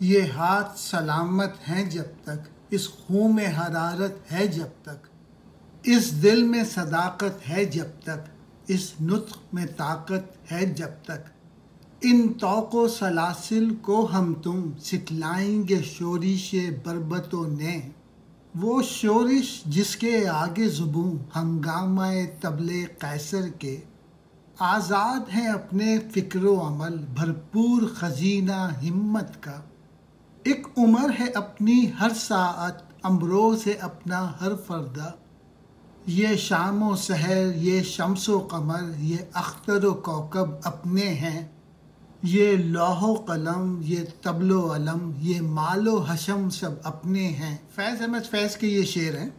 یہ ہاتھ سلامت ہیں جب تک، اس خون میں حرارت ہے جب تک، اس دل میں صداقت ہے جب تک، اس نطق میں طاقت ہے جب تک، ان طوق و سلاسل کو ہم تم سکھلائیں گے شورش بربت و نیں، وہ شورش جس کے آگے زبوں ہنگامہ طبل قیصر کے، آزاد ہیں اپنے فکر و عمل بھرپور خزینہ ہمت کا، ایک عمر ہے اپنی ہر ساعت امروز ہے اپنا ہر فردہ، یہ شام و سحر یہ شمس و قمر یہ اختر و کوکب اپنے ہیں، یہ لوح و قلم یہ طبل و علم یہ مال و حشم سب اپنے ہیں۔ فیض احمد فیض کے یہ شعر ہیں،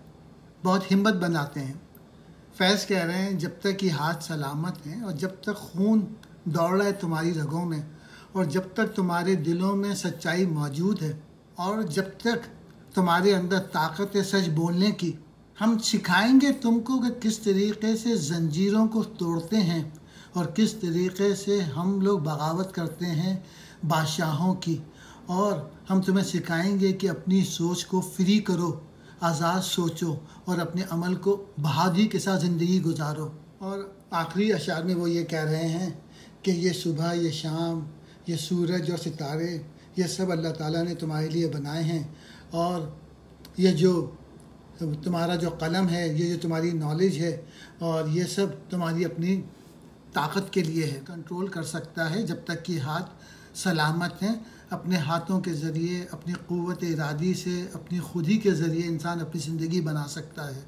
بہت ہمت بناتے ہیں۔ فیض کہہ رہے ہیں جب تک یہ ہاتھ سلامت ہیں اور جب تک خون دوڑ رہا ہے تمہاری رگوں میں، اور جب تک تمہارے دلوں میں سچائی موجود ہے، اور جب تک تمہارے اندر طاقت ہے سچ بولنے کی، ہم سکھائیں گے تم کو کہ کس طریقے سے زنجیروں کو توڑتے ہیں اور کس طریقے سے ہم لوگ بغاوت کرتے ہیں بادشاہوں کی، اور ہم تمہیں سکھائیں گے کہ اپنی سوچ کو فری کرو، آزاد سوچو اور اپنے عمل کو بہادری کے ساتھ زندگی گزارو۔ اور آخری اشعار میں وہ یہ کہہ رہے ہیں کہ یہ صبح یہ شام یہ سورج اور ستارے یہ سب اللہ تعالیٰ نے تمہارے لیے بنائے ہیں، اور یہ جو تمہارا جو قلم ہے، یہ جو تمہاری نالج ہے، اور یہ سب تمہاری اپنی طاقت کے لیے ہے۔ کنٹرول کر سکتا ہے جب تک کہ ہاتھ سلامت ہیں، اپنے ہاتھوں کے ذریعے اپنی قوت ارادی سے اپنی خودی کے ذریعے انسان اپنی زندگی بنا سکتا ہے۔